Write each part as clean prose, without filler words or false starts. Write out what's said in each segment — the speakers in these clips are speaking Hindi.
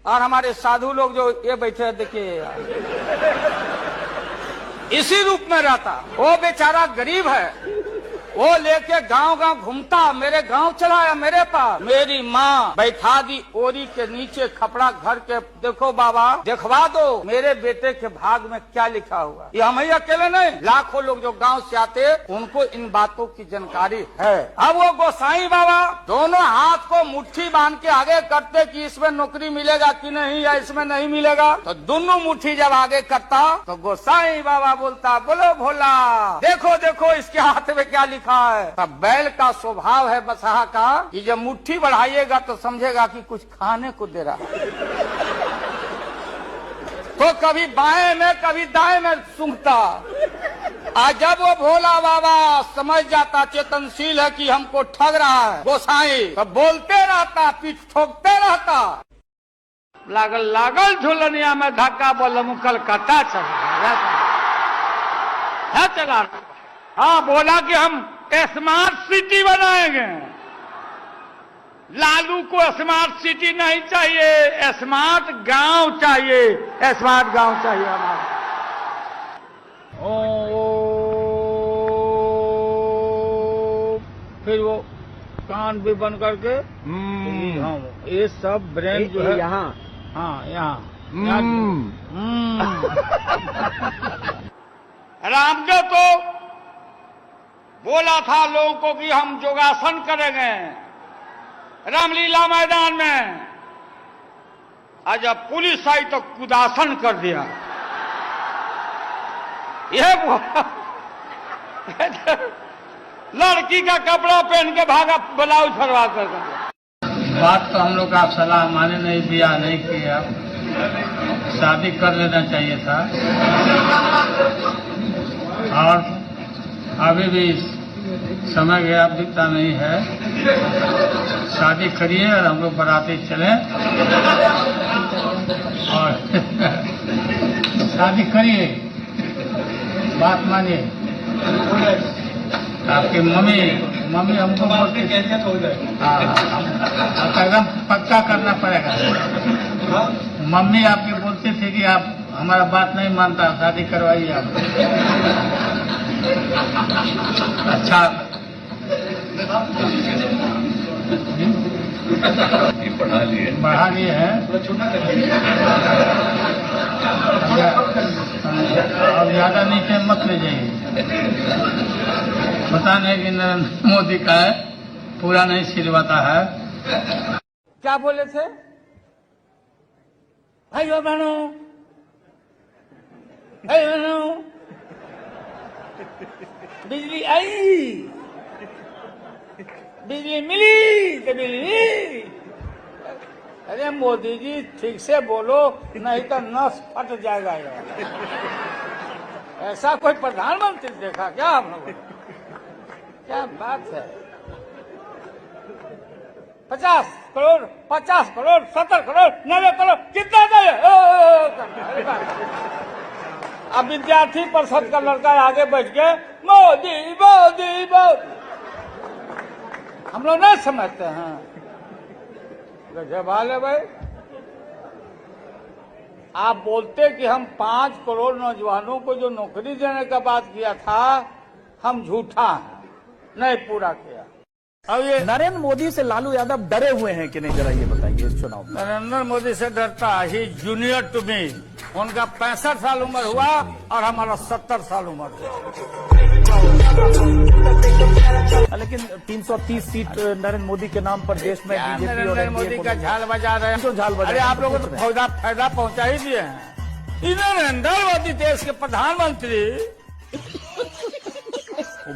और हमारे साधु लोग जो ये बैठे हैं देखिए, इसी रूप में रहता। वो बेचारा गरीब है, वो लेके गांव गांव घूमता, मेरे गांव चलाया मेरे पास। मेरी माँ बैठा दी ओरी के नीचे खपड़ा घर के, देखो बाबा दिखवा दो मेरे बेटे के भाग में क्या लिखा हुआ। ये हम ही अकेले नहीं, लाखों लोग जो गांव से आते उनको इन बातों की जानकारी है। अब वो गोसाई बाबा दोनों हाथ को मुट्ठी बांध के आगे करते कि इसमें नौकरी मिलेगा कि नहीं या इसमें नहीं मिलेगा, तो दोनों मुट्ठी जब आगे करता तो गोसाई बाबा बोलता, बोलो भोला देखो देखो इसके हाथ में क्या लिखा है। तब बैल का स्वभाव है बसहा का कि जब मुट्ठी बढ़ाइएगा तो समझेगा कि कुछ खाने को दे रहा है, तो कभी बाएं में कभी दाएं में सूंघता। आज जब वो भोला बाबा समझ जाता चेतनशील है कि हमको ठग रहा है गोसाई, तो बोलते रहता, पीठ ठोकते रहता। लागल लागल झुलनिया में धक्का बोल मुकल कटा चला। हाँ बोला कि हम स्मार्ट सिटी बनाएंगे। लालू को स्मार्ट सिटी नहीं चाहिए, स्मार्ट गांव चाहिए, स्मार्ट गांव चाहिए हमारा। ओ फिर वो कान भी बंद करके हाँ, ये सब ब्रेन जो है यहाँ, हाँ यहाँ रामदेव तो बोला था लोगों को कि हम योगासन करेंगे रामलीला मैदान में, आज जब पुलिस आई तो कुदासन कर दिया। यह लड़की का कपड़ा पहन के भागा, ब्लाउज फरवा कर। बात तो हम लोग आप सलाह माने नहीं, बियाह नहीं किया, शादी कर लेना चाहिए था। और अभी भी समय गया दिखता नहीं है, शादी करिए और हम लोग बराती चलें और शादी करिए, बात मानिए। आपकी मम्मी हमको बोलती कैसे हो जाए, एकदम पक्का करना पड़ेगा। मम्मी आपकी बोलती थी कि आप हमारा बात नहीं मानता, शादी करवाइए आप। अच्छा बढ़ा लिए हैं अब ज्यादा नीचे मत ले जाइए। पता नहीं कि नरेंद्र मोदी का है, पूरा नहीं सिलवाता है। क्या बोले थे भाइयों बहनों, बिजली आई, बिजली मिली तो बिजली। अरे मोदी जी ठीक से बोलो नहीं तो नस फट जाएगा यार। ऐसा कोई प्रधानमंत्री देखा क्या हम लोगों ने? क्या बात है। 50 करोड़ 50 करोड़ 70 करोड़ 90 करोड़ कितना दे। अब विद्यार्थी परिषद का लड़का आगे बैठ के मोदी मोदी मोदी, हम लोग नहीं समझते हैं। गजब हाल है भाई। आप बोलते कि हम 5 करोड़ नौजवानों को जो नौकरी देने का बात किया था, हम झूठा है, नहीं पूरा किया। अब ये नरेंद्र मोदी से लालू यादव डरे हुए हैं कि नहीं, जरा ये बताइए इस चुनाव में। नरेंद्र मोदी से डरता, ही जूनियर टू मी। उनका 65 साल उम्र हुआ और हमारा 70 साल उम्र हुआ। लेकिन 330 सीट नरेंद्र मोदी के नाम पर देश में बीजेपी और नरेंद्र मोदी का झाल बजा रहे हैं। तो झाल बजा, अरे आप लोगों को तो फायदा पहुंचा ही दिए हैं। नरेंद्र मोदी देश के प्रधानमंत्री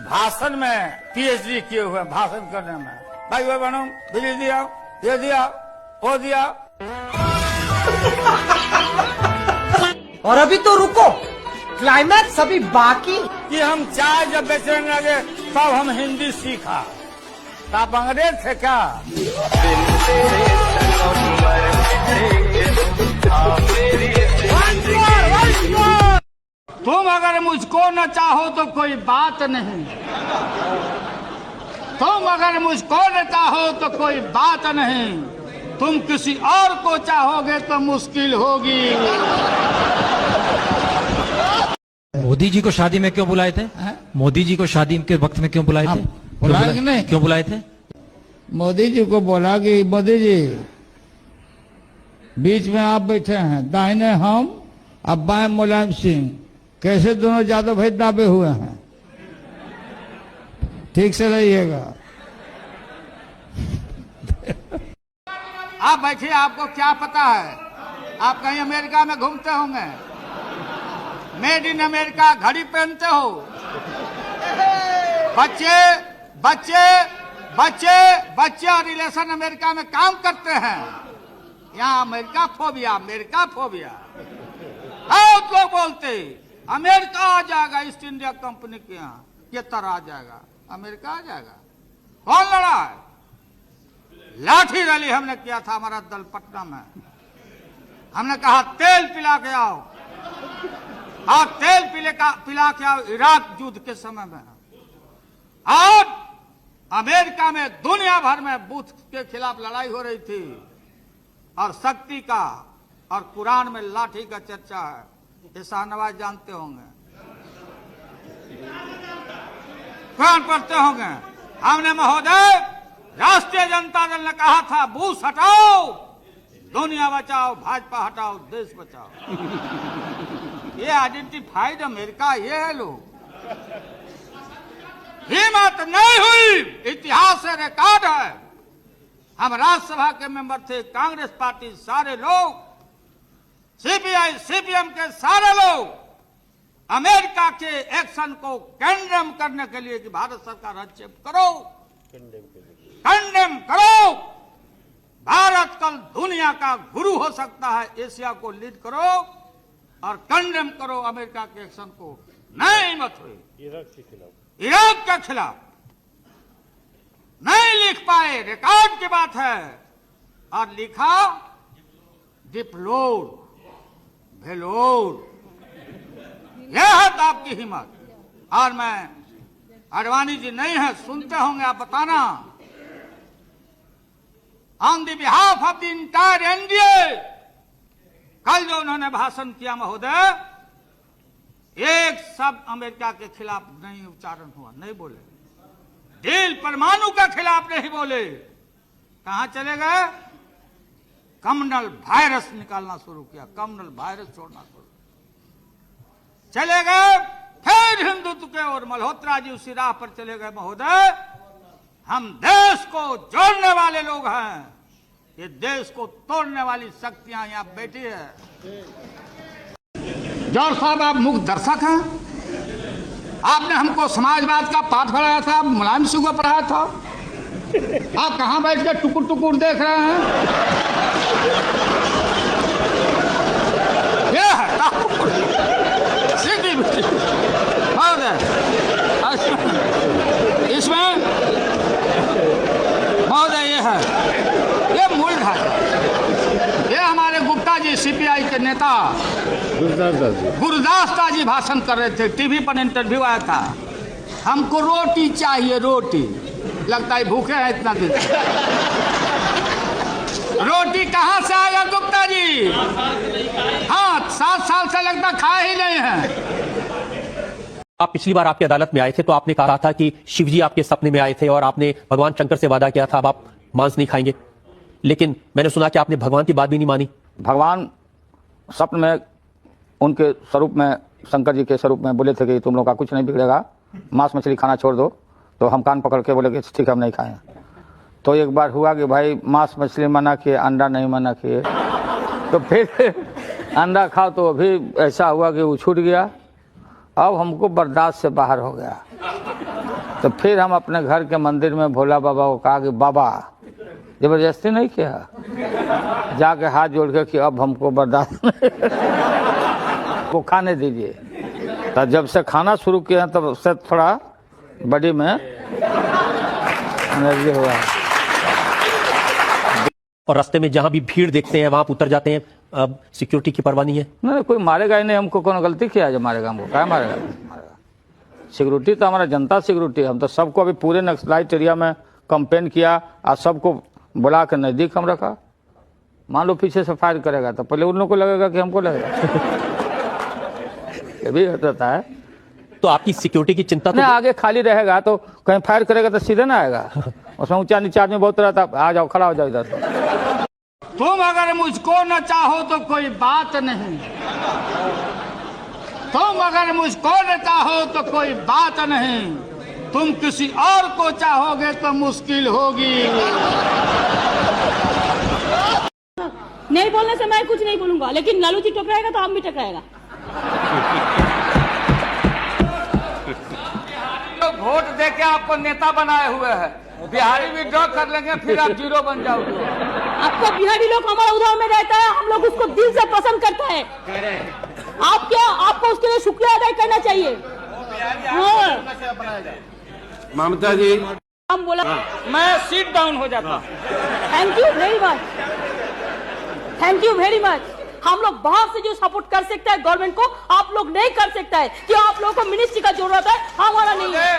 भाषण में पीएचडी किए हुए, भाषण करने में। भाई बहनों बिजली दिया, ये दिया, वो दिया। और अभी तो रुको, क्लाइमैक्स अभी बाकी। कि हम चाय जब बेचने लगे तब हम हिंदी सीखा, तो आप अंग्रेज थे क्या? तुम अगर मुझको न चाहो तो कोई बात नहीं, तुम अगर मुझको न चाहो तो कोई बात नहीं, तुम किसी और को चाहोगे तो मुश्किल होगी। मोदी जी को शादी में क्यों बुलाए थे? मोदी जी को शादी के वक्त में क्यों बुलाए थे? बुलाए कि नहीं? क्यों बुलाए थे? मोदी जी को बोला कि मोदी जी बीच में आप बैठे हैं, दाहिने हम अब बाएं मुलायम सिंह, कैसे दोनों यादव भाई दाबे हुए हैं, ठीक से रहिएगा। आप बैठिए, आपको क्या पता है? आप कहीं अमेरिका में घूमते होंगे, मेड इन अमेरिका घड़ी पहनते हो, बच्चे बच्चे बच्चे बच्चे और रिलेशन अमेरिका में काम करते हैं। यहाँ अमेरिका फोबिया बहुत लोग बोलते अमेरिका आ जाएगा, ईस्ट इंडिया कंपनी के यहाँ ये तरह आ जाएगा, अमेरिका आ जाएगा। कौन लड़ा है? लाठी रैली हमने किया था, हमारा दल पटना में। हमने कहा तेल पिला के आओ, और तेल पिला के आओ इराक युद्ध के समय में। और अमेरिका में दुनिया भर में बुद्ध के खिलाफ लड़ाई हो रही थी, और शक्ति का और कुरान में लाठी का चर्चा है, ये शाहनवाज जानते होंगे, कुरान पढ़ते होंगे। हमने महोदय राष्ट्रीय जनता दल ने कहा था बुश हटाओ, दुनिया बचाओ, भाजपा हटाओ, देश बचाओ। ये आइडेंटिफाइड अमेरिका ये है लोग। हिम्मत नहीं हुई, इतिहास से रिकॉर्ड है। हम राज्यसभा के मेंबर थे, कांग्रेस पार्टी सारे लोग, सीपीआई सीपीएम के सारे लोग अमेरिका के एक्शन को कंडेम करने के लिए कि भारत सरकार हस्तक्षेप करो, कंडेम करो। भारत कल दुनिया का गुरु हो सकता है, एशिया को लीड करो और कंडेम करो अमेरिका के एक्शन को। नहीं मत हुई, इराक के खिलाफ नहीं लिख पाए, रिकॉर्ड की बात है, और लिखा डिप्लोर भेलोर। यह है तो आपकी हिम्मत। और मैं आडवाणी जी नहीं है, सुनते होंगे आप, बताना on the behalf of the entire NDA. कल जो उन्होंने भाषण किया महोदय, एक शब्द अमेरिका के खिलाफ नहीं उच्चारण हुआ, नहीं बोले। डील परमाणु के खिलाफ नहीं बोले। कहां चले गए? कम्युनल वायरस निकालना शुरू किया, कम्युनल वायरस छोड़ना शुरू चले गए। फिर हिंदुत्व के और मल्होत्रा जी उसी राह पर चले गए। महोदय हम देश को जोड़ने वाले लोग हैं, ये देश को तोड़ने वाली शक्तियां यहां बैठी है। जौहर साहब आप मुख्य दर्शक हैं, आपने हमको समाजवाद का पाठ पढ़ाया था, मुलायम सिंह को पढ़ाया था। आप कहां बैठ के टुकुर टुकुर देख रहे हैं? ये है इसमें महोदय ये है, ये मूल ढांचा। ये हमारे गुप्ता जी सीपीआई के नेता गुरदास जी भाषण कर रहे थे, टीवी पर इंटरव्यू आया था। हमको रोटी चाहिए, रोटी। लगता है भूखे हैं इतना दिन। रोटी कहाँ से आएगा गुप्ता जी? हाँ, 7 साल से लगता खा ही नहीं है। आप पिछली बार आपकी अदालत में आए थे तो आपने कहा था कि शिवजी आपके सपने में आए थे और आपने भगवान शंकर से वादा किया था अब आप मांस नहीं खाएंगे, लेकिन मैंने सुना कि आपने भगवान की बात भी नहीं मानी। भगवान स्वप्न में उनके स्वरूप में, शंकर जी के स्वरूप में बोले थे कि तुम लोग का कुछ नहीं बिगड़ेगा, मांस मछली खाना छोड़ दो। तो हम कान पकड़ के बोले कि ठीक है हम नहीं खाएं। तो एक बार हुआ कि भाई मांस मछली मना किए, अंडा नहीं मना किए। तो फिर अंडा खाओ तो अभी ऐसा हुआ कि वो छूट गया, अब हमको बर्दाश्त से बाहर हो गया। तो फिर हम अपने घर के मंदिर में भोला बाबा को कहा कि बाबा, जबरदस्ती नहीं किया, जाके हाथ जोड़ के कि अब हमको बर्दाश्त नहीं को खाने दीजिए। तो जब से खाना शुरू किया है तब से थोड़ा बॉडी में एनर्जी हुआ। और रास्ते में जहां भी भीड़ देखते हैं वहां आप उतर जाते हैं, अब सिक्योरिटी की परवाह नहीं है? नहीं, कोई मारेगा ही नहीं हमको। कौन गलती किया जो मारेगा हमको? क्या मारेगा? सिक्योरिटी तो हमारा जनता सिक्योरिटी। हम तो सबको अभी पूरे नक्सलाइट एरिया में कंपेन किया और सबको बुला कर नजदीक हम रखा। मान लो पीछे से फायर करेगा तो पहले उन लोग को लगेगा कि हमको लगेगा। ये भी होता है। तो आपकी सिक्योरिटी की चिंता तो नहीं, आगे खाली रहेगा तो कहीं फायर करेगा तो सीधे ना आएगा। उसमें ऊंचा नीचा आदमी बहुत रहता, आ जाओ खड़ा हो जाओ इधर। तुम अगर मुझको न चाहो तो कोई बात नहीं, तुम अगर मुझको न चाहो तो कोई बात नहीं, तुम किसी और को चाहोगे तो मुश्किल होगी। नहीं बोलने से मैं कुछ नहीं बोलूंगा, लेकिन लालू जी टकराएगा तो हम भी टकराएगा। तो वोट दे के आपको नेता बनाए हुए हैं, बिहारी विड्रॉ कर लेंगे फिर आप जीरो बन जाओगे। आपको बिहारी लोग हमारा उधार में रहता है, हम लोग उसको दिल से पसंद करता है। आप क्या, आपको उसके लिए शुक्रिया अदा करना चाहिए। ममता जी हम बोला मैं सीट डाउन हो जाता। Thank you very much, thank you very much. हम लोग बाहर से जो सपोर्ट कर सकते हैं गवर्नमेंट को, आप लोग नहीं कर सकता है कि आप लोगों को मिनिस्ट्री का जरूरत है, हमारा नहीं है।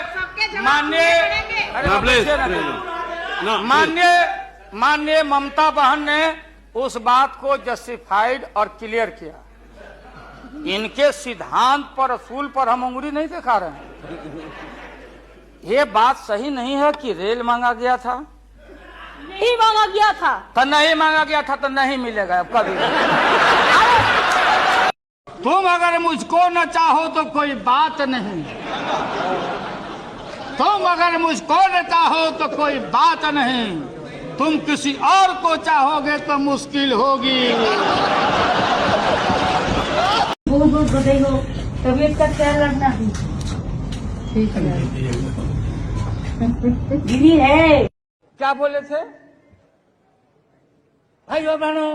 माननीय ममता बहन ने उस बात को जस्टिफाइड और क्लियर किया। इनके सिद्धांत पर, असूल पर हम उंगली नहीं दिखा रहे हैं। ये बात सही नहीं है कि रेल मांगा गया था, नहीं मांगा गया था तो नहीं मांगा गया था तो नहीं मिलेगा अब कभी। तुम अगर मुझको न चाहो तो कोई बात नहीं, तुम अगर मुझको न चाहो तो कोई बात नहीं, तुम किसी और को चाहोगे तो मुश्किल होगी। बहुत बहुत बधाई हो, तबीयत का ख्याल रखना। ठीक है दीदी है। क्या बोले थे भाइयों बहनों,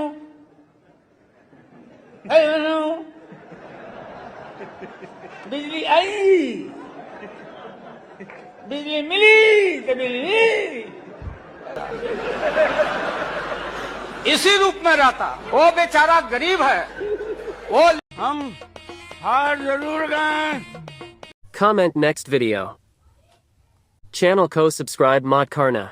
बिजली आई, बिजली मिली तो बिजली इसी रूप में रहता। वो बेचारा गरीब है, वो हम हार जरूर गए। Comment next video. Channel co-subscribe Mat Karna.